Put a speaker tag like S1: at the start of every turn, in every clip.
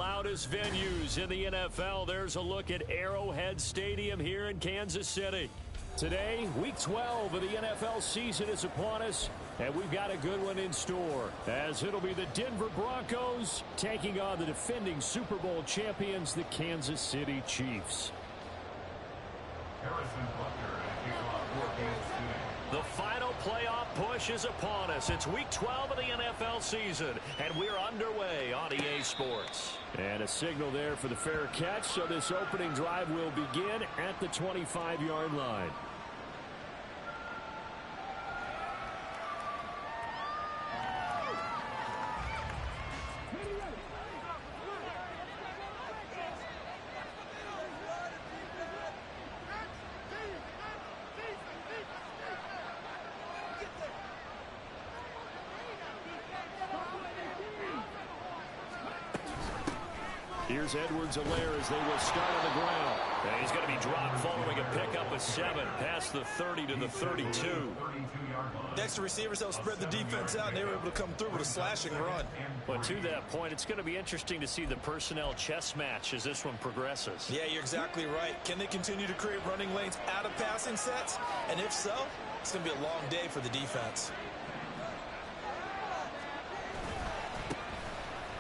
S1: loudest venues in the NFL. There's a look at Arrowhead Stadium here in Kansas City. Today, Week 12 of the NFL season is upon us, and we've got a good one in store, as it'll be the Denver Broncos taking on the defending Super Bowl champions, the Kansas City Chiefs. The final playoff push is upon us. It's Week 12 of the NFL season, and we're underway on EA Sports. And a signal there for the fair catch, so this opening drive will begin at the 25-yard line. Here's Edwards-Helaire as they will start on the ground. And he's going to be dropped following a pickup of 7 past the 30 to the 32.
S2: Next to receivers, they'll spread the defense out, and they were able to come through with a slashing run.
S1: But to that point, it's going to be interesting to see the personnel chess match as this one progresses.
S2: Yeah, you're exactly right. Can they continue to create running lanes out of passing sets? And if so, it's going to be a long day for the defense.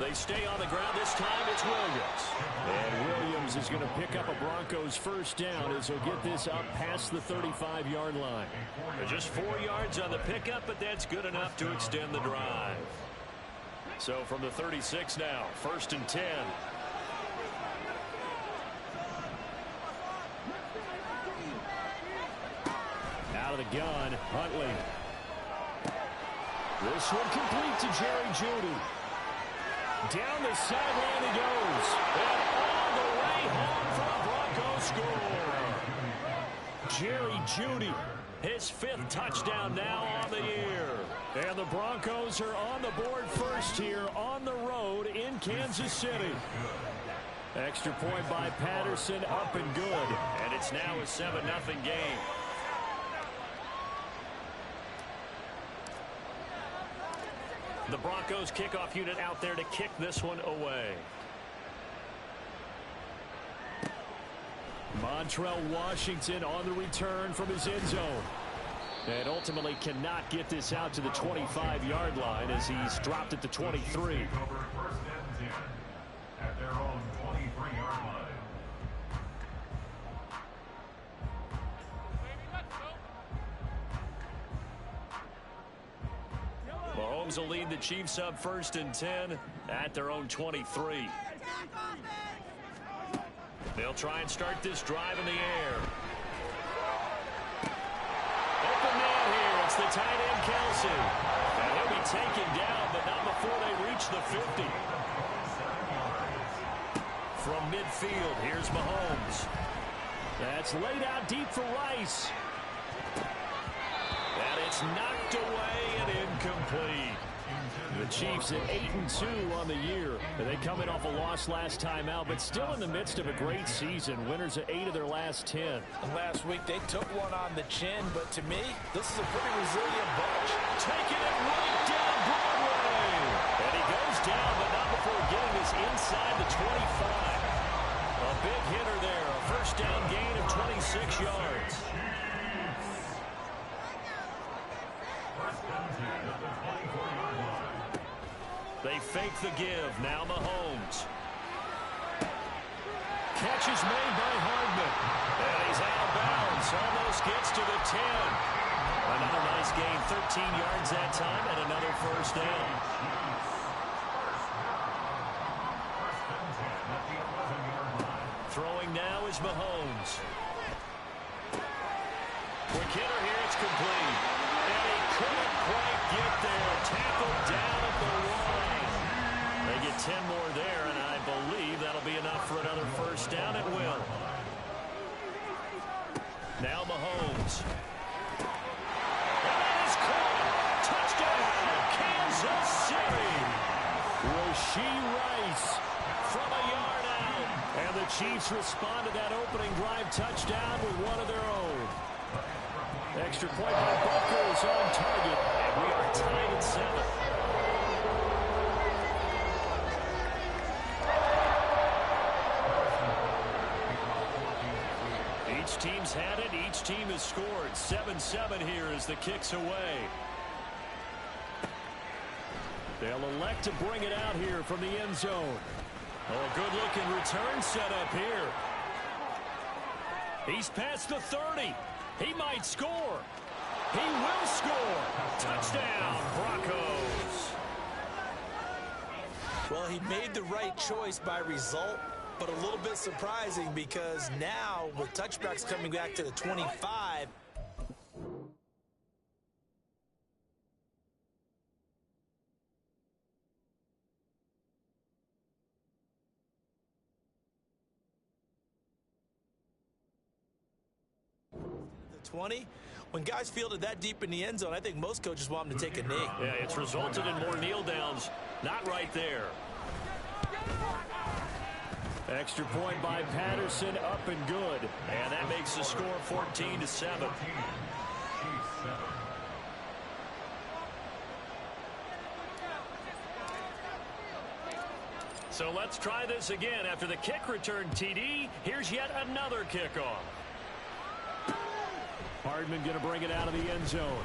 S1: They stay on the ground. This time it's Williams. And Williams is going to pick up a Broncos first down as he'll get this up past the 35-yard line. Just 4 yards on the pickup, but that's good enough to extend the drive. So from the 36 now, 1st and 10. Out of the gun, Huntley. This one complete to Jerry Jeudy. Down the sideline he goes. And all the way home for a Broncos score. Jerry Jeudy, his 5th touchdown now on the year. And the Broncos are on the board first here on the road in Kansas City. Extra point by Patterson, up and good. And it's now a 7-0 game. The Broncos kickoff unit out there to kick this one away. Montrell Washington on the return from his end zone. And ultimately cannot get this out to the 25-yard line as he's dropped it to 23. At their own 23-yard line. Mahomes will lead the Chiefs up 1st and 10 at their own 23. They'll try and start this drive in the air. Open man here. It's the tight end, Kelsey. And he'll be taken down, but not before they reach the 50. From midfield, here's Mahomes. That's laid out deep for Rice. And it's knocked away and incomplete. The Chiefs at 8-2 on the year. They coming off a loss last time out, but still in the midst of a great season. Winners of 8 of their last 10.
S3: And last week they took one on the chin, but to me, this is a pretty resilient bunch.
S1: Taking it right down Broadway. And he goes down, but not before getting this inside the 25. A big hitter there. A first down gain of 26 yards. They fake the give. Now Mahomes. Catch is made by Hardman. And he's out of bounds. Almost gets to the 10. Another nice gain. 13 yards that time and another first down. Throwing now is Mahomes. Quick hitter here. It's complete. And he couldn't quite get there. Tackled down at the line. They get 10 more there, and I believe that'll be enough for another first down. It will. Now Mahomes. And that is caught. Touchdown, Kansas City. Rashee Rice from a yard out. And the Chiefs respond to that opening drive touchdown with one of their own. Extra point by Booker is on target, and we are tied at 7. Each team's had it. Each team has scored. 7-7 here as the kick's away. They'll elect to bring it out here from the end zone. Oh, good-looking return set up here. He's past the 30. He might score. He will score. Touchdown, Broncos.
S2: Well, he made the right choice by result, but a little bit surprising because now with touchbacks coming back to the 25, the 20. When guys fielded that deep in the end zone, I think most coaches want them to take a knee.
S1: Yeah, it's resulted in more kneel downs. Not right there. Extra point by Patterson, up and good. And that makes the score 14-7. So let's try this again. After the kick return TD, here's yet another kickoff. Hardman going to bring it out of the end zone.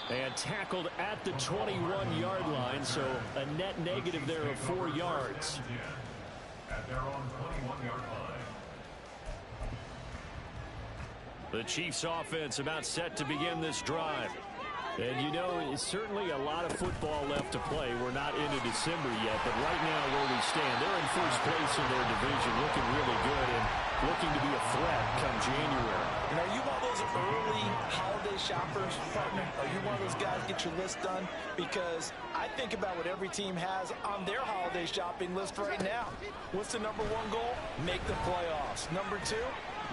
S1: And tackled at the 21-yard line, so a net negative there of 4 yards.
S4: At their own 21-yard line.
S1: The Chiefs offense about set to begin this drive. And you know, it's certainly a lot of football left to play. We're not into December yet, but right now where we stand, they're in first place in their division, looking really good and looking to be a threat come January.
S2: And are you one of those early holiday shoppers, partner? Are you one of those guys get your list done? Because I think about what every team has on their holiday shopping list right now. What's the number 1 goal? Make the playoffs. Number 2,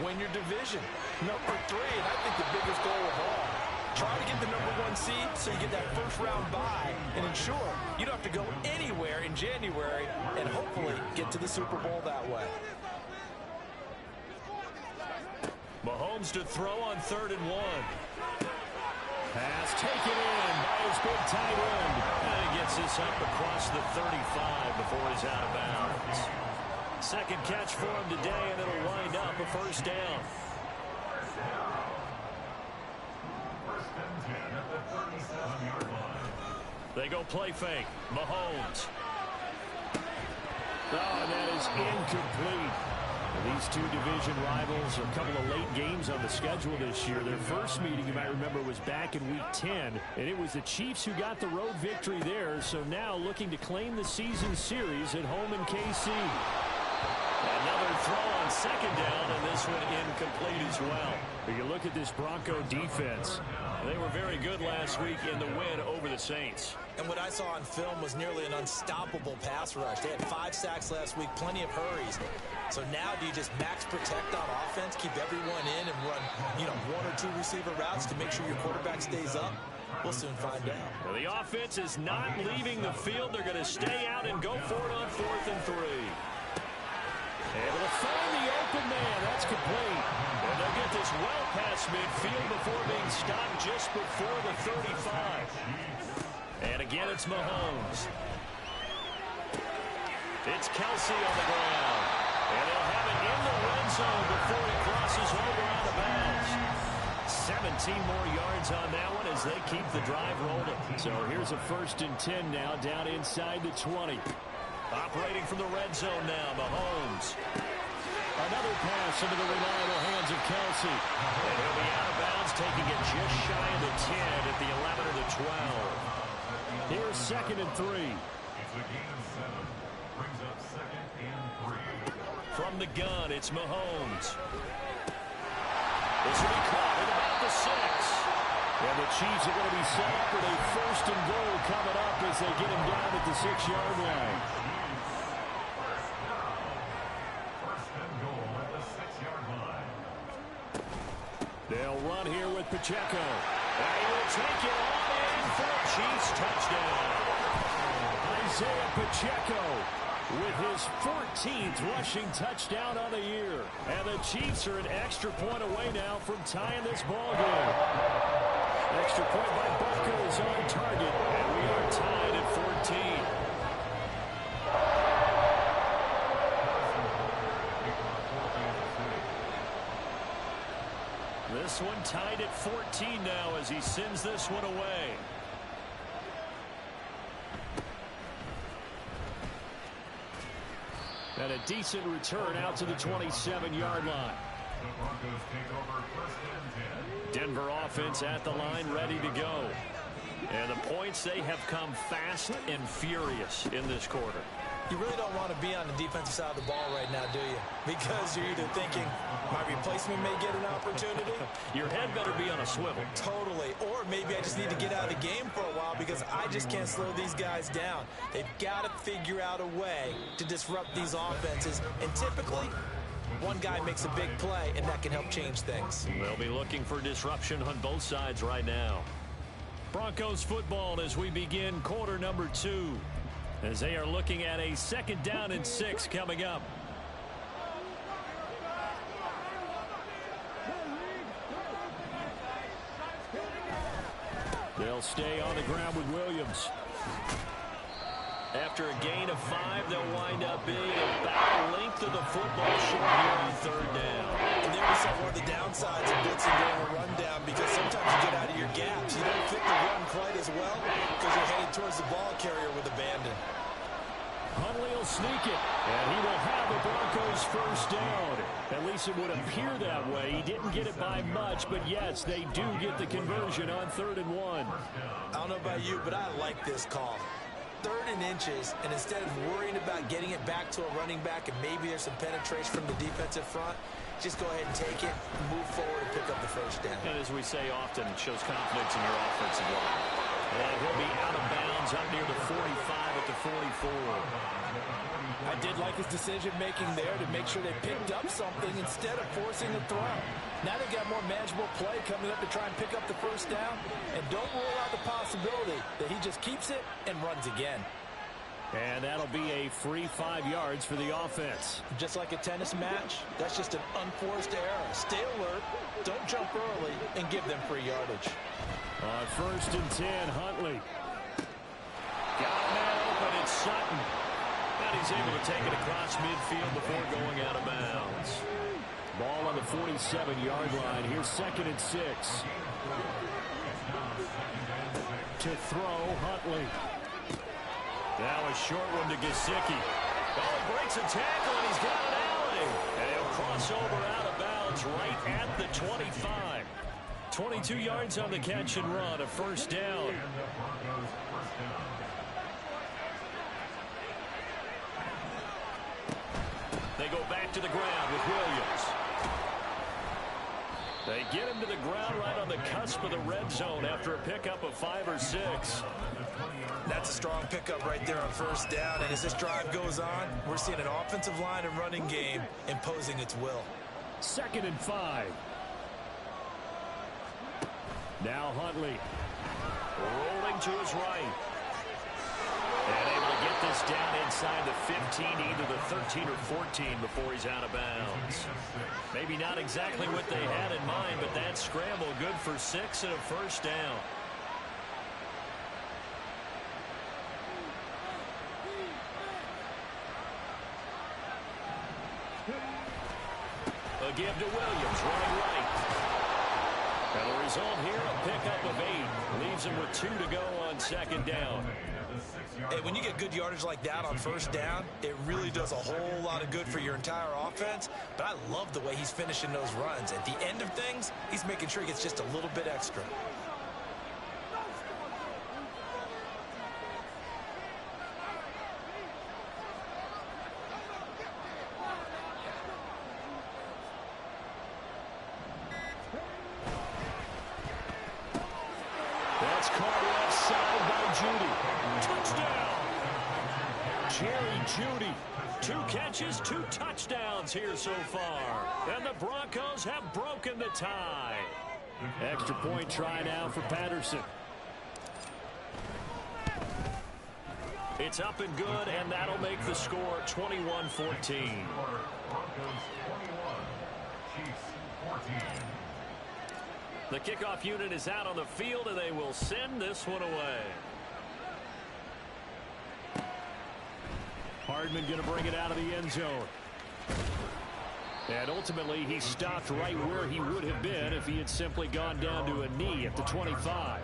S2: win your division. Number 3, and I think the biggest goal of all, try to get the number 1 seed so you get that first round bye and ensure you don't have to go anywhere in January and hopefully get to the Super Bowl that way.
S1: Mahomes to throw on 3rd and 1. Pass taken in by his big tight end. And he gets this up across the 35 before he's out of bounds. Second catch for him today, and it'll wind up a first down. They go play fake. Mahomes. Oh, and that is incomplete. These two division rivals, a couple of late games on the schedule this year. Their first meeting, you might remember, was back in Week 10, and it was the Chiefs who got the road victory there, so now looking to claim the season series at home in KC. Another throw on 2nd down, and this one incomplete as well. You look at this Bronco defense. They were very good last week in the win over the Saints.
S2: And what I saw on film was nearly an unstoppable pass rush. They had 5 sacks last week, plenty of hurries. So now do you just max protect on offense, keep everyone in and run, 1 or 2 receiver routes to make sure your quarterback stays up? We'll soon find out.
S1: Well, the offense is not leaving the field. They're going to stay out and go for it on 4th and 3. Able to find the open man. That's complete. And they'll get this well past midfield before being stopped just before the 35. And again, it's Mahomes. It's Kelsey on the ground. And they'll have it in the red zone before he crosses over out of bounds. 17 more yards on that one as they keep the drive rolling. So here's a 1st and 10 now down inside the 20. Operating from the red zone now, Mahomes. Another pass into the reliable hands of Kelsey. And he'll be out of bounds, taking it just shy of the 10 at the 11 or the 12. Here's 2nd and 3.
S4: It's a gain of 7. Brings up 2nd and 3.
S1: From the gun, it's Mahomes. This will be caught at about the 6. And the Chiefs are going to be set up with a 1st and goal coming up as they get him down at the 6-yard line. They'll run here with Pacheco. And he will take it on in for a Chiefs touchdown. Isaiah Pacheco with his 14th rushing touchdown on the year. And the Chiefs are an extra point away now from tying this ball game. Extra point by Bucco is on target. And we are tied at 14. This one tied at 14 now as he sends this one away. And a decent return out to the 27-yard line.
S4: The Broncos take over first and 10.
S1: Denver offense at the line, ready to go. And the points, they have come fast and furious in this quarter.
S2: You really don't want to be on the defensive side of the ball right now, do you? Because you're either thinking, my replacement may get an opportunity.
S1: Your head better be on a swivel.
S2: Totally. Or maybe I just need to get out of the game for a while because I just can't slow these guys down. They've got to figure out a way to disrupt these offenses. And typically, one guy makes a big play, and that can help change things.
S1: They'll be looking for disruption on both sides right now. Broncos football as we begin quarter number 2. As they are looking at a 2nd down and 6 coming up. They'll stay on the ground with Williams. After a gain of 5, they'll wind up being about the length of the football short here on 3rd down.
S2: And there we saw one of the downsides of blitzing during a rundown because sometimes you get out of your gaps. You don't fit the run quite as well because you're headed towards the ball carrier with abandon.
S1: Huntley will sneak it, and he will have the Broncos first down. At least it would appear that way. He didn't get it by much, but yes, they do get the conversion on 3rd and 1.
S2: I don't know about you, but I like this call. 3rd and inches, and instead of worrying about getting it back to a running back and maybe there's some penetration from the defensive front, just go ahead and take it, move forward, and pick up the first down.
S1: And as we say often, it shows confidence in your offensive line. And he'll be out of bounds up near the 45 at the 44.
S2: I did like his decision-making there to make sure they picked up something instead of forcing the throw. Now they've got more manageable play coming up to try and pick up the first down. And don't rule out the possibility that he just keeps it and runs again.
S1: And that'll be a free 5 yards for the offense.
S2: Just like a tennis match, that's just an unforced error. Stay alert, don't jump early, and give them free yardage.
S1: On 1st and 10, Huntley. Got a man open, it's Sutton. And he's able to take it across midfield before going out of bounds. Ball on the 47-yard line. Here's 2nd and 6. To throw, Huntley. Now a short one to Gesicki. Oh, breaks a tackle, and he's got an alley. And he'll cross over out of bounds right at the 25. 22 yards on the catch and run, a first down. They go back to the ground with Williams. They get him to the ground right on the cusp of the red zone after a pickup of 5 or 6.
S2: That's a strong pickup right there on first down. And as this drive goes on, we're seeing an offensive line and running game imposing its will.
S1: 2nd and 5. Now Huntley. Rolling to his right. And able to get this down inside the 15, either the 13 or 14 before he's out of bounds. Maybe not exactly what they had in mind, but that scramble good for 6 and a first down. A give to Williams, running right. And the result here, a pickup of 8. Leaves him with 2 to go on 2nd down.
S2: Hey, when you get good yardage like that on first down, it really does a whole lot of good for your entire offense. But I love the way he's finishing those runs. At the end of things, he's making sure he gets just a little bit extra.
S1: That's caught left side by Judy. Touchdown! Jerry Judy. 2 catches, 2 touchdowns here so far. And the Broncos have broken the tie. Extra point try now for Patterson. It's up and good, and that'll make the score 21-14.
S4: Broncos 21, Chiefs 14.
S1: The kickoff unit is out on the field, and they will send this one away. Hardman going to bring it out of the end zone. And ultimately, he stopped right where he would have been if he had simply gone down to a knee at the 25.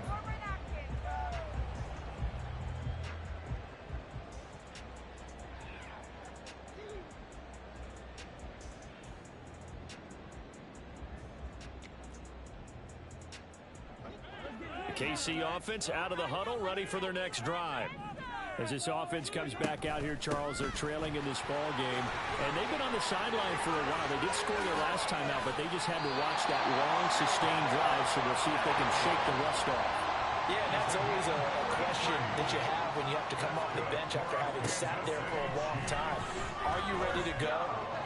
S1: KC offense out of the huddle, ready for their next drive. As this offense comes back out here, Charles, they're trailing in this ball game, and they've been on the sideline for a while. They did score their last time out, but they just had to watch that long, sustained drive, so we'll see if they can shake the rust off.
S2: Yeah, and that's always a question that you have when you have to come off the bench after having sat there for a long time. Are you ready to go?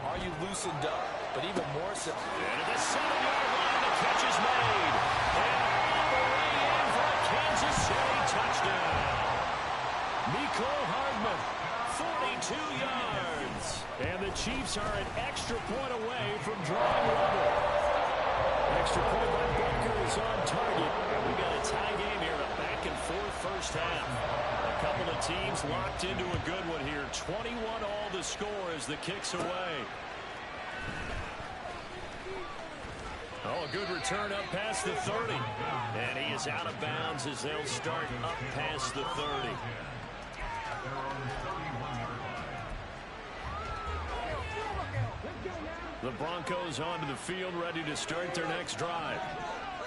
S2: Are you loosened up? But even more so.
S1: And at the 7-yard line, the catch is made. And all the way in for a Kansas City touchdown. Nico Hardman, 42 yards. And the Chiefs are an extra point away from drawing level. Extra point by Booker is on target. And we got a tie game here, a back-and-forth first half. A couple of teams locked into a good one here. 21 all the score as the kick's away. Oh, a good return up past the 30. And he is out of bounds as they'll start up past the 30. The Broncos onto the field, ready to start their next drive.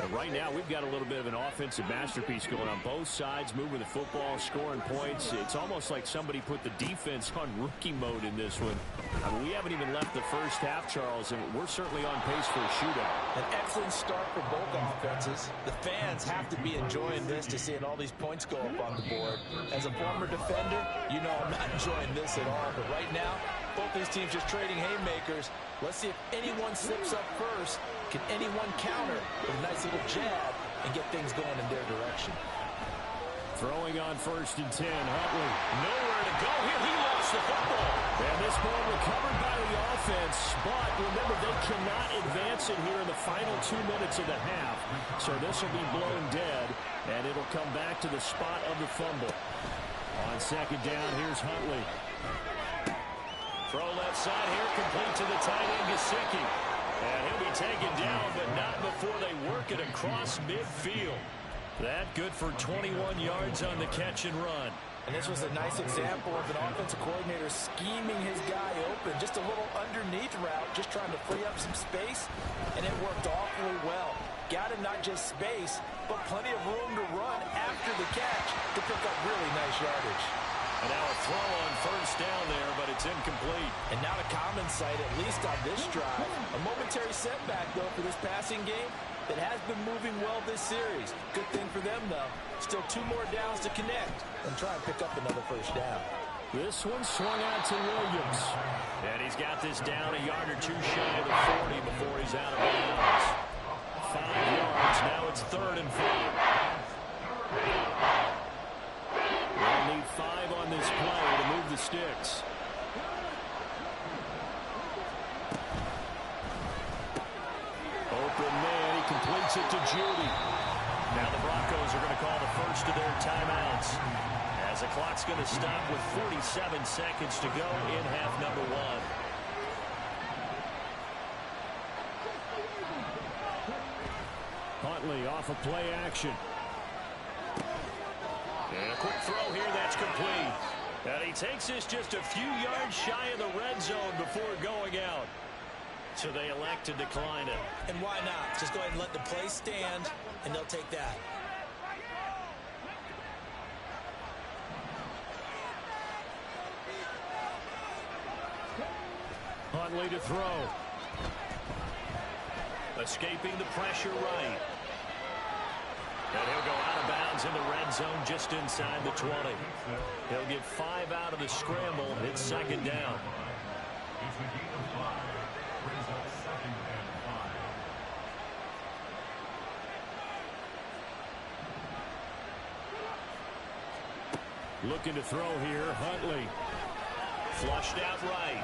S1: And right now, we've got a little bit of an offensive masterpiece going on both sides, moving the football, scoring points. It's almost like somebody put the defense on rookie mode in this one. I mean, we haven't even left the first half, Charles, and we're certainly on pace for a shootout.
S2: An excellent start for both offenses. The fans have to be enjoying this to seeing all these points go up on the board. As a former defender, you know I'm not enjoying this at all. But right now, both these teams just trading haymakers. Let's see if anyone slips up first. Can anyone counter with a nice little jab and get things going in their direction?
S1: Throwing on 1st and 10, Huntley. Nowhere to go here. He lost the football. And this ball recovered by the offense. But remember, they cannot advance it here in the final 2 minutes of the half. So this will be blown dead, and it'll come back to the spot of the fumble. On 2nd down, here's Huntley. Throw left side here, complete to the tight end, Gesicki. And he'll be taken down, but not before they work it across midfield. That good for 21 yards on the catch and run.
S2: And this was a nice example of an offensive coordinator scheming his guy open. Just a little underneath route, just trying to free up some space, and it worked awfully well. Got him not just space, but plenty of room to run after the catch to pick up really nice yardage.
S1: And now a throw on 1st down there, but it's incomplete.
S2: And not a common sight, at least on this drive. A momentary setback, though, for this passing game that has been moving well this series. Good thing for them, though. Still 2 more downs to connect and try and pick up another 1st down.
S1: This one swung out to Williams. And he's got this down a yard or 2 shy of the 40 before he's out of bounds. 5 yards. Now it's 3rd and 5. They'll need 5 on this play to move the sticks. Open man, he completes it to Judy. Now the Broncos are going to call the first of their timeouts, as the clock's going to stop with 47 seconds to go in half number 1. Huntley off of play action. And a quick throw here, that's complete. And he takes this just a few yards shy of the red zone before going out. So they elect to decline it.
S2: And why not? Just go ahead and let the play stand, and they'll take that.
S1: Huntley to throw. Escaping the pressure right. And he'll go out of bounds in the red zone just inside the 20. He'll get 5 out of the scramble. It's 2nd down. Looking to throw here, Huntley. Flushed out right.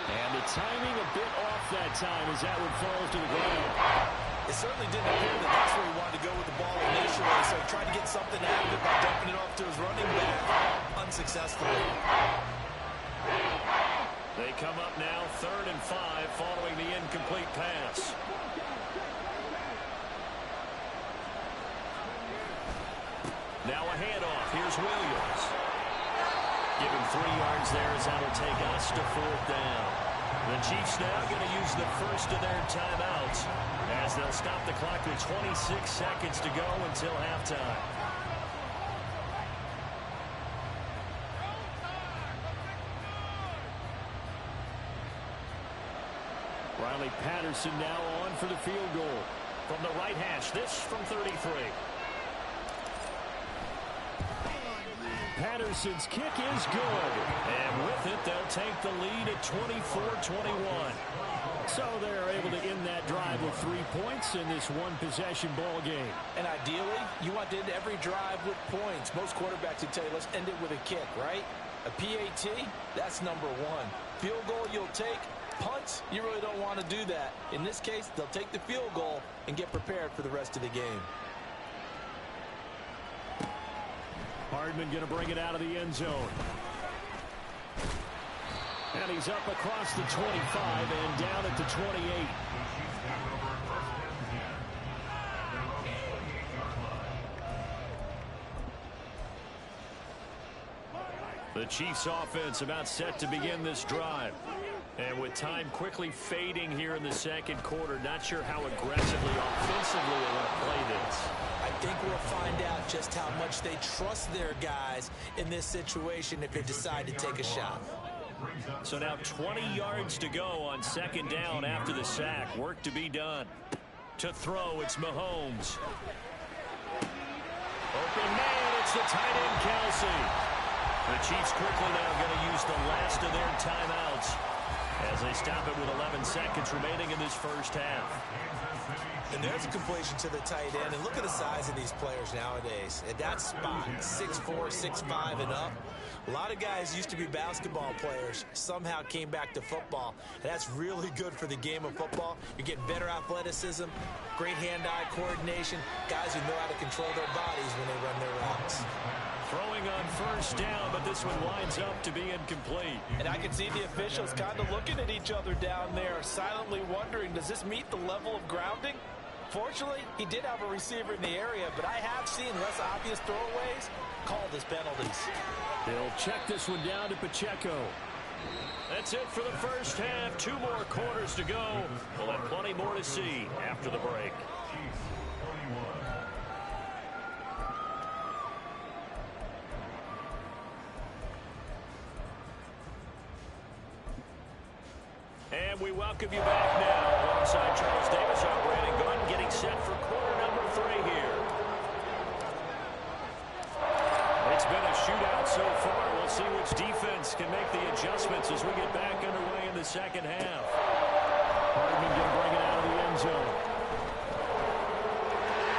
S1: And the timing a bit off that time as that one falls to the ground.
S2: It certainly didn't appear that that's where he wanted to go with the ball initially, so he tried to get something out of it by dumping it off to his running back unsuccessfully.
S1: They come up now 3rd and 5 following the incomplete pass. Now a handoff. Here's Williams. Give him 3 yards there as that'll take us to 4th down. The Chiefs now going to use the first of their timeouts as they'll stop the clock with 26 seconds to go until halftime. Riley Patterson now on for the field goal. From the right hash, this from 33. Patterson's kick is good. And with it, they'll take the lead at 24-21. So they're able to end that drive with 3 points in this one-possession ball game.
S2: And ideally, you want to end every drive with points. Most quarterbacks would tell you, let's end it with a kick, right? A PAT, that's number 1. Field goal you'll take. Punts, you really don't want to do that. In this case, they'll take the field goal and get prepared for the rest of the game.
S1: Hardman going to bring it out of the end zone. And he's up across the 25 and down at the 28. The Chiefs offense about set to begin this drive. And with time quickly fading here in the second quarter, not sure how aggressively offensively they want to play this.
S2: I think we'll find out just how much they trust their guys in this situation if they decide to take a shot.
S1: So now 20 yards to go on second down after the sack. Work to be done. To throw, it's Mahomes. Open man, it's the tight end, Kelsey. The Chiefs quickly now going to use the last of their timeouts as they stop it with 11 seconds remaining in this first half.
S2: And there's a completion to the tight end. And look at the size of these players nowadays. At that spot, 6'4", 6'5", and up. A lot of guys used to be basketball players, somehow came back to football. And that's really good for the game of football. You're getting better athleticism, great hand-eye coordination, guys who know how to control their bodies when they run their routes.
S1: Throwing on first down, but this one winds up to be incomplete.
S2: And I can see the officials kind of looking at each other down there, silently wondering, does this meet the level of grounding? Fortunately, he did have a receiver in the area, but I have seen less obvious throwaways called as penalties.
S1: They'll check this one down to Pacheco. That's it for the first half. 2 more quarters to go. We'll have plenty more to see after the break. And we welcome you back now alongside Charles Davis. I'm Brandon Gordon getting set for quarter number 3 here. It's been a shootout so far. We'll see which defense can make the adjustments as we get back underway in the second half. Hardman going to bring it out of the end zone.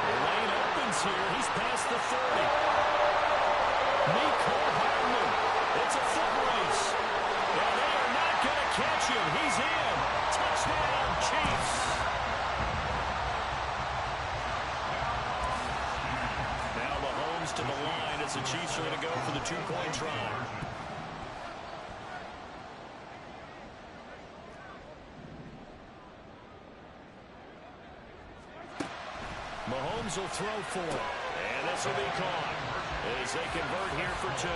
S1: The lane opens here. He's past the 30. Mecole Hardman. It's a foot race. And they are not going to catch him. He's in. Touchdown, Chiefs. Now Mahomes to the line as the Chiefs are going to go for the 2-point try. Mahomes will throw for it. And this will be caught as they convert here for 2.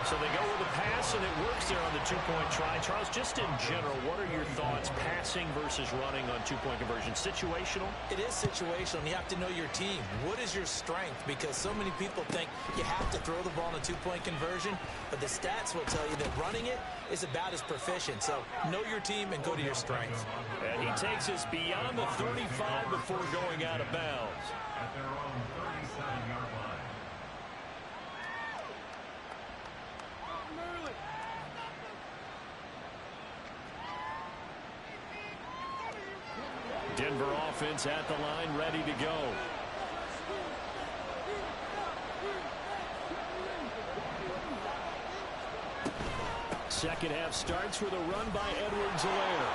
S1: So they go with a pass, and it works there on the 2-point try. Charles, just in general, what are your thoughts passing versus running on 2-point conversion? Situational?
S2: It is situational, and you have to know your team. What is your strength? Because so many people think you have to throw the ball in a 2-point conversion, but the stats will tell you that running it is about as proficient. So know your team and go to your strength.
S1: And he takes us beyond the 35 before going out of bounds.
S4: At their own 37-yard line.
S1: Denver offense at the line, ready to go. Second half starts with a run by Edwards-Helaire.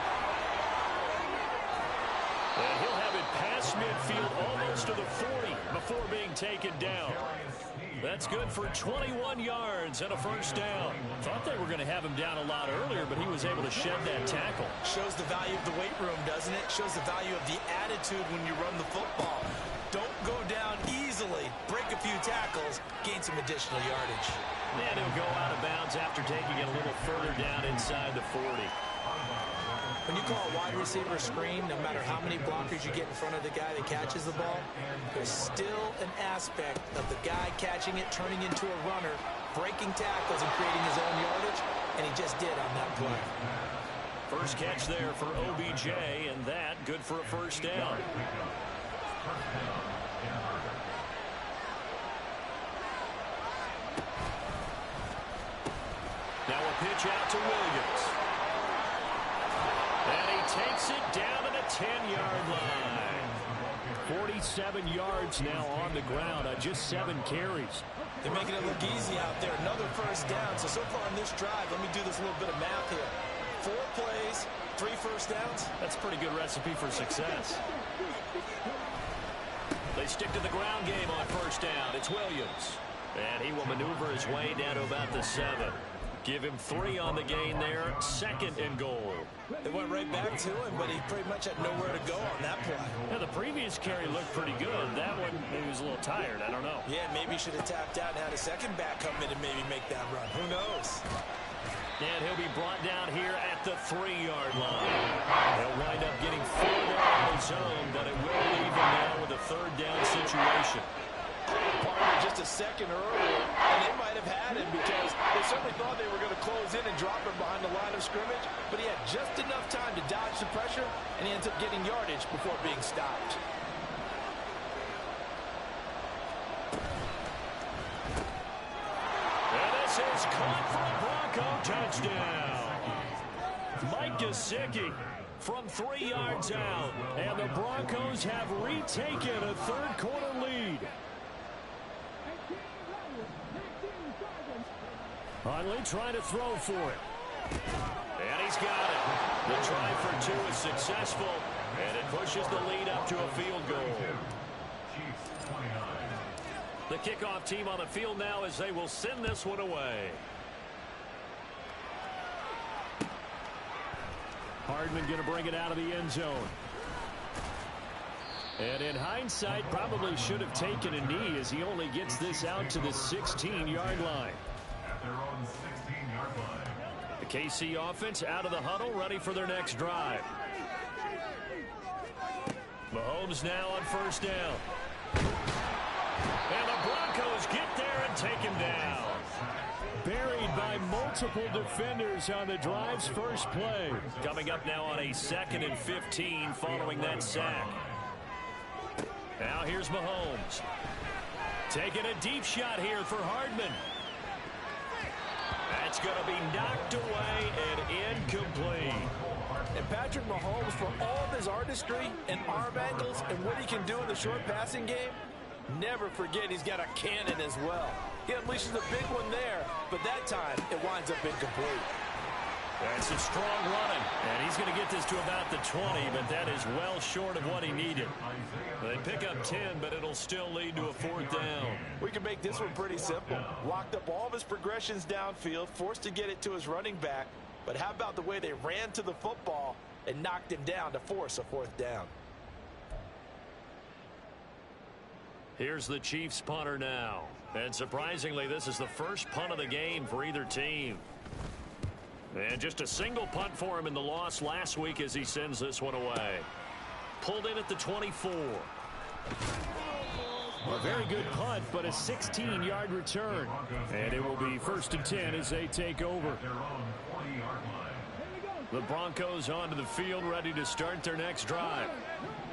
S1: And he'll have it past midfield almost to the 40 before being taken down. That's good for 21 yards and a first down. Thought they were going to have him down a lot earlier, but he was able to shed that tackle.
S2: Shows the value of the weight room, doesn't it? Shows the value of the attitude when you run the football. Don't go down easily. Break a few tackles. Gain some additional yardage.
S1: And he'll go out of bounds after taking it a little further down inside the 40.
S2: When you call a wide receiver screen, no matter how many blockers you get in front of the guy that catches the ball, there's still an aspect of the guy catching it, turning into a runner, breaking tackles and creating his own yardage, and he just did on that play.
S1: First catch there for OBJ, and that good for a first down. Now a pitch out to Williams. And he takes it down to the 10-yard line. 47 yards now on the ground on just 7 carries.
S2: They're making it look easy out there. Another first down. So far on this drive, let me do this little bit of math here. 4 plays, 3 first downs.
S1: That's a pretty good recipe for success. They stick to the ground game on first down. It's Williams. And he will maneuver his way down to about the 7. Give him 3 on the gain there. 2nd and goal.
S2: They went right back to him, but he pretty much had nowhere to go on that play.
S1: Now, the previous carry looked pretty good. That one, he was a little tired. I don't know.
S2: Yeah, maybe he should have tapped out and had a second back come in and maybe make that run. Who knows?
S1: And he'll be brought down here at the 3-yard line. He'll wind up getting 4 there on his own, but it will leave him now with a 3rd down situation.
S2: Partner just a second earlier, and they might have had him because they certainly thought they were going to close in and drop him behind the line of scrimmage, but he had just enough time to dodge the pressure, and he ends up getting yardage before being stopped.
S1: And this is caught for a Bronco touchdown. Mike Gesicki from 3 yards out, and the Broncos have retaken a 3rd-quarter lead. Huntley trying to throw for it. And he's got it. The try for 2 is successful, and it pushes the lead up to a field goal. The kickoff team on the field now as they will send this one away. Hardman going to bring it out of the end zone. And in hindsight, probably should have taken a knee as he only gets this out to the 16-yard line. The KC offense out of the huddle, ready for their next drive. Mahomes now on first down. And the Broncos get there and take him down. Buried by multiple defenders on the drive's first play. Coming up now on a 2nd and 15 following that sack. Now here's Mahomes. Taking a deep shot here for Hardman. That's going to be knocked away and incomplete.
S2: And Patrick Mahomes, for all of his artistry and arm angles and what he can do in the short passing game, never forget he's got a cannon as well. He unleashes a big one there, but that time it winds up incomplete.
S1: That's some strong running, and he's going to get this to about the 20, but that is well short of what he needed. They pick up 10, but it'll still lead to a 4th down.
S2: We can make this one pretty simple. Locked up all of his progressions downfield, forced to get it to his running back, but how about the way they ran to the football and knocked him down to force a 4th down?
S1: Here's the Chiefs punter now. And surprisingly, this is the first punt of the game for either team. And just a single punt for him in the loss last week as he sends this one away. Pulled in at the 24. A very good punt, but a 16-yard return. And it will be 1st and 10 as they take over. The Broncos onto the field, ready to start their next drive.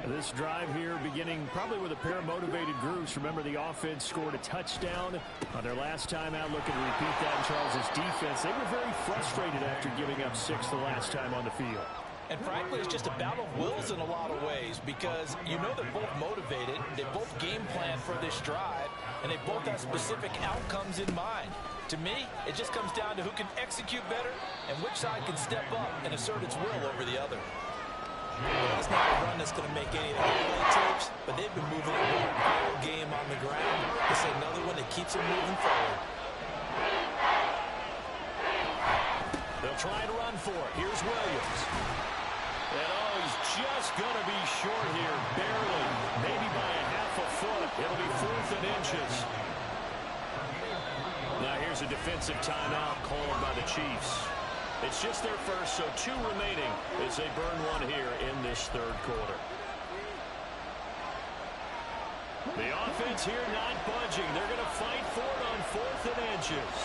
S1: This drive here beginning probably with a pair of motivated groups. Remember, the offense scored a touchdown on their last time out. Looking to repeat that in Charles' defense. They were very frustrated after giving up 6 the last time on the field.
S2: And frankly, it's just a battle of wills in a lot of ways because you know they're both motivated, they both game plan for this drive, and they both have specific outcomes in mind. To me, it just comes down to who can execute better and which side can step up and assert its will over the other. Well, that's not a run that's going to make any of the highlight tapes, but they've been moving it all game on the ground. It's another one that keeps them moving forward.
S1: They'll try to run for it. Here's Williams. And he's just going to be short here, barely, maybe by a half a foot. It'll be 4th and inches. Now here's a defensive timeout called by the Chiefs. It's just their first, so 2 remaining as they burn one here in this 3rd quarter. The offense here not budging. They're going to fight for it on 4th and inches.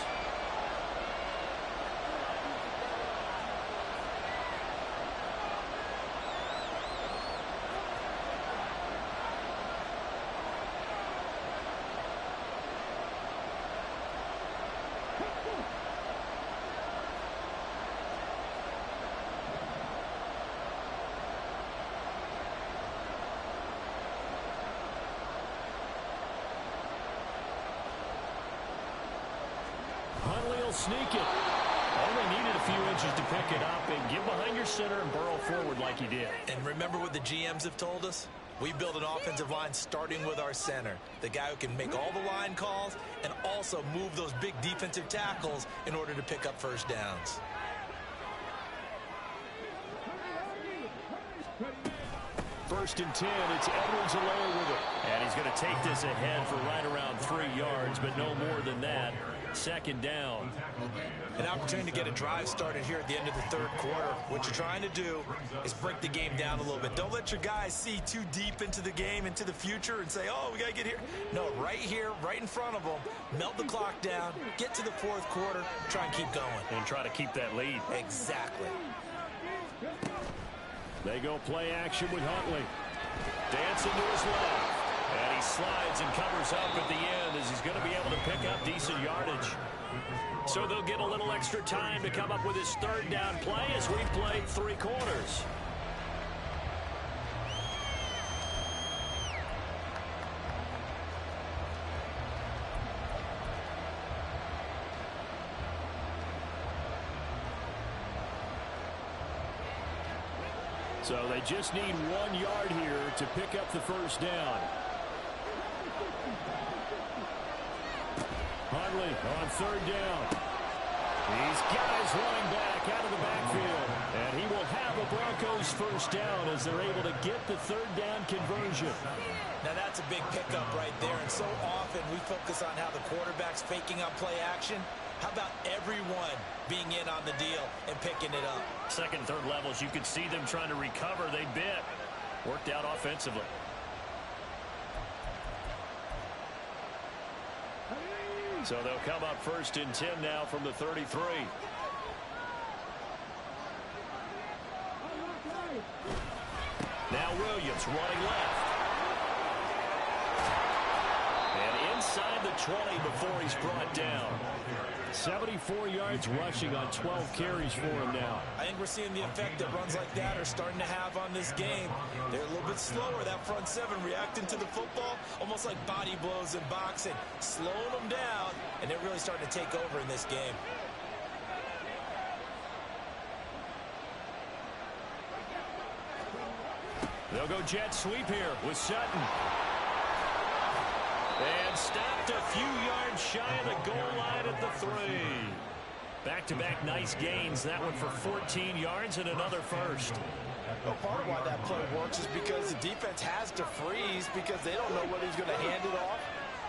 S1: Sneak it. Only needed a few inches to pick it up and get behind your center and burrow forward like he did.
S2: And remember what the GMs have told us? We build an offensive line starting with our center, the guy who can make all the line calls and also move those big defensive tackles in order to pick up first downs.
S1: First and 10, it's Edwards-Helaire with it. And he's going to take this ahead for right around 3 yards, but no more than that. 2nd down.
S2: An opportunity to get a drive started here at the end of the 3rd quarter. What you're trying to do is break the game down a little bit. Don't let your guys see too deep into the game, into the future, and say, oh, we got to get here. No, right here, right in front of them, melt the clock down, get to the 4th quarter, try and keep going.
S1: And try to keep that lead.
S2: Exactly.
S1: They go play action with Huntley. Dancing to his left. And he slides and covers up at the end as he's going to be able to pick up decent yardage. So they'll get a little extra time to come up with his 3rd down play as we've played 3 quarters. So they just need 1 yard here to pick up the first down. Huntley on 3rd down. These guys running back out of the backfield. And he will have a Broncos first down as they're able to get the 3rd down conversion.
S2: Now that's a big pickup right there. And so often we focus on how the quarterback's faking on play action. How about everyone being in on the deal and picking it up?
S1: 2nd, 3rd levels, you could see them trying to recover. They bit. Worked out offensively. So they'll come up 1st and 10 now from the 33. Now Williams running left. And inside the 20 before he's brought down. 74 yards rushing on 12 carries for him now.
S2: I think we're seeing the effect that runs like that are starting to have on this game. They're a little bit slower, that front 7 reacting to the football, almost like body blows in boxing, slowing them down, and they're really starting to take over in this game.
S1: They'll go jet sweep here with Sutton. And stopped a few yards shy of the goal line at the 3. Back-to-back nice gains. That one for 14 yards and another first.
S2: Well, part of why that play works is because the defense has to freeze because they don't know whether he's going to hand it off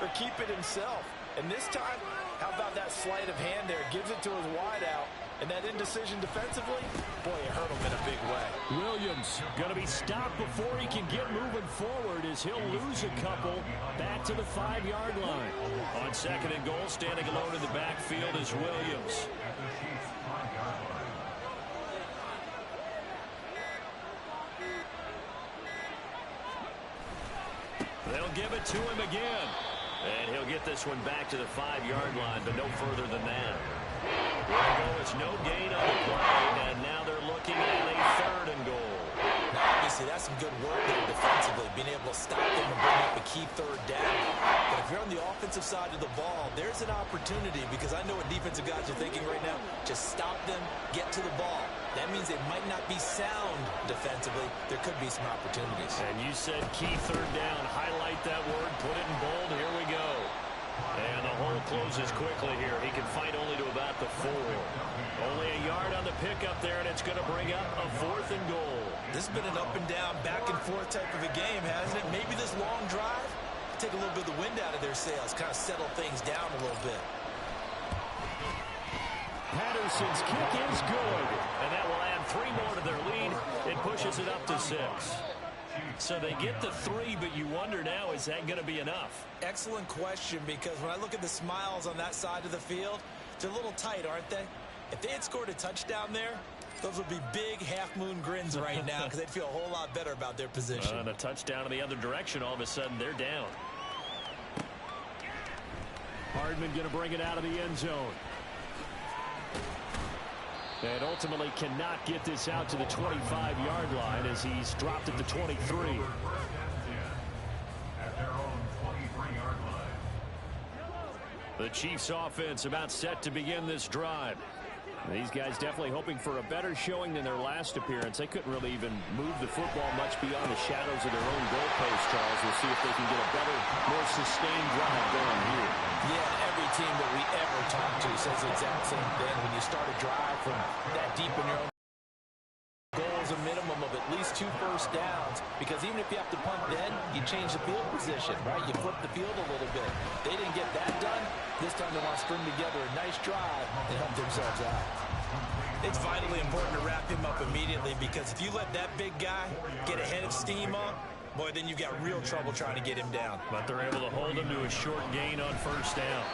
S2: or keep it himself. And this time, how about that sleight of hand there? Gives it to his wideout. And that indecision defensively, boy, it hurt him in a big way.
S1: Williams going to be stopped before he can get moving forward as he'll lose a couple back to the 5-yard line. On 2nd and goal, standing alone in the backfield is Williams. They'll give it to him again. And he'll get this one back to the 5-yard line, but no further than that. It's no gain on the play, and now they're looking at a 3rd and goal.
S2: Obviously, that's some good work there defensively, being able to stop them and bring up a key 3rd down. But if you're on the offensive side of the ball, there's an opportunity because I know what defensive guys are thinking right now. Just stop them, get to the ball. That means they might not be sound defensively. There could be some opportunities.
S1: And you said key third down. Highlight that word, put it in bold. Here we go. And the hole closes quickly here. He can fight only to about the 4. Only a yard on the pickup there, and it's going to bring up a 4th and goal.
S2: This has been an up and down, back and forth type of a game, hasn't it? Maybe this long drive, take a little bit of the wind out of their sails, kind of settle things down a little bit.
S1: Patterson's kick is good, and that will add 3 more to their lead. It pushes it up to 6. So they get the 3, but you wonder now, is that going to be enough?
S2: Excellent question, because when I look at the smiles on that side of the field, they're a little tight, aren't they? If they had scored a touchdown there, those would be big half-moon grins right now because they'd feel a whole lot better about their position.
S1: And a touchdown in the other direction, all of a sudden they're down. Hardman going to bring it out of the end zone. And ultimately cannot get this out to the 25-yard line as he's dropped at the 23.
S4: At their own 23-yard line.
S1: The Chiefs offense about set to begin this drive. These guys definitely hoping for a better showing than their last appearance. They couldn't really even move the football much beyond the shadows of their own goalpost, Charles. We'll see if they can get a better, more sustained drive going here.
S2: Yeah, and every team that we ever talk to says the exact same thing. When you start a drive from that deep in your own goal is a minimum of at least 2 first downs, because even if you have to punt then, you change the field position, right? You flip the field a little bit. They didn't get that done. This time they want to string together a nice drive and help themselves out. It's vitally important to wrap him up immediately, because if you let that big guy get a head of steam up, boy, then you've got real trouble trying to get him down.
S1: But they're able to hold him to a short gain on first down.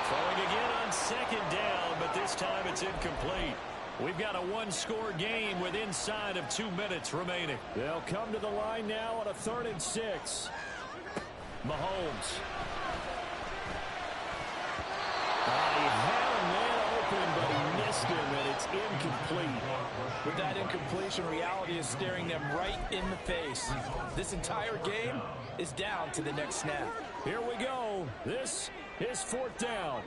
S1: Throwing again on second down, but this time it's incomplete. We've got a 1-score game with inside of 2 minutes remaining. They'll come to the line now on a 3rd and 6. Mahomes. He had a man open, but he missed him, and it's incomplete.
S2: With that incompletion, reality is staring them right in the face. This entire game is down to the next snap.
S1: Here we go. This is 4th down.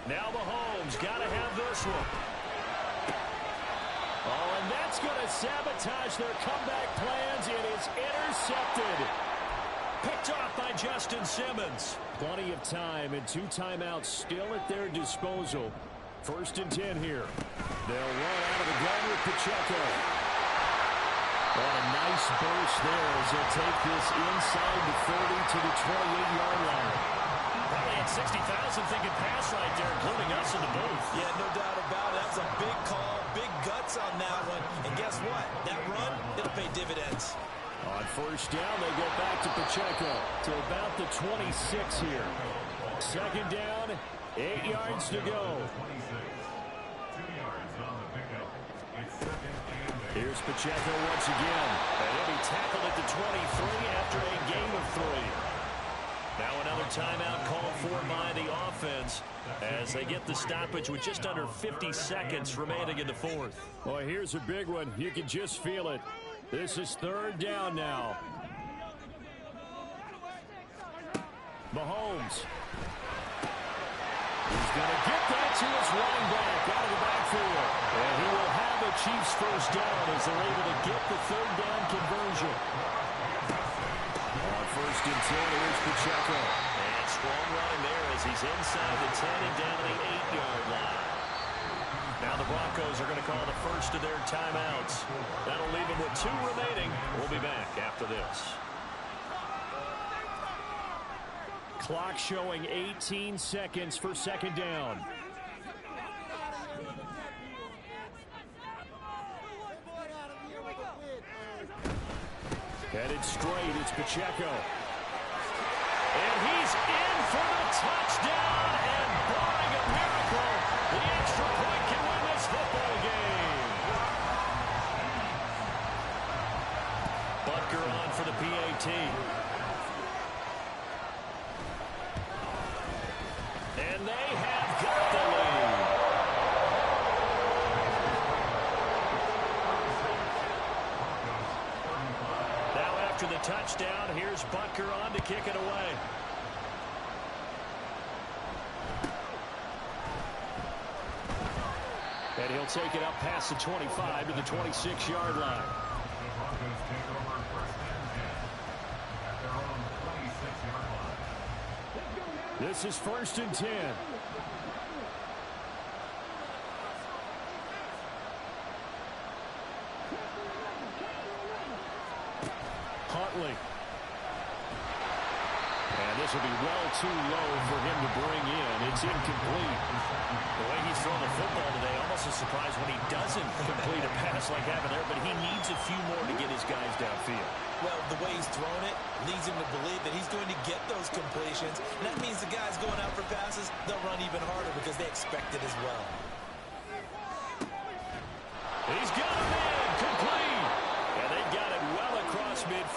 S1: Now Mahomes got to have this one. Oh, and that's going to sabotage their comeback plans. It is intercepted. Picked off by Justin Simmons. Plenty of time and 2 timeouts still at their disposal. 1st and 10 here. They'll run out of the gun with Pacheco. What a nice burst there as they'll take this inside the 30 to the 28-yard line. Probably had 60,000 thinking pass right there, including us in the booth.
S2: Yeah, no doubt about it. That was a big call, big guts on that one. And guess what? That run, it'll pay dividends.
S1: On first down, they go back to Pacheco to about the 26 here. 2nd down, 8 yards to go.
S4: 26. 2 yards on the pickup. It's 2nd and 8.
S1: Here's Pacheco once again. And he'll be tackled at the 23 after a gain of 3. Now another timeout called for by the offense as they get the stoppage with just under 50 seconds remaining in the 4th. Boy, here's a big one. You can just feel it. This is 3rd down now. Mahomes. He's going to get that to his running back out of the backfield. And he will have the Chiefs first down as they're able to get the 3rd down conversion. On 1st and 10, here's Pacheco. And strong running there as he's inside the 10 and down the 8-yard line. Now the Broncos are going to call the first of their timeouts. That'll leave them with 2 remaining. We'll be back after this. Clock showing 18 seconds for 2nd down. Headed straight, it's Pacheco. And he's in for the touchdown, and barring a miracle, the extra point can win this football game. Butker on for the PAT. And they have got the lead. Now after the touchdown, here's Butker on to kick it away. And he'll take it up past the 25 to the 26-yard line.
S4: The Broncos take over first and 10 at their own 26-yard line.
S1: This is 1st and 10. Huntley. And this will be well too low for him to bring in. It's incomplete. The way he's thrown the football today, almost a surprise when he doesn't complete a pass like that there, but he needs a few more to get his guys downfield.
S2: Well, the way he's thrown it leads him to believe that he's going to get those completions. And that means the guys going out for passes, they'll run even harder because they expect it as well.
S1: He's got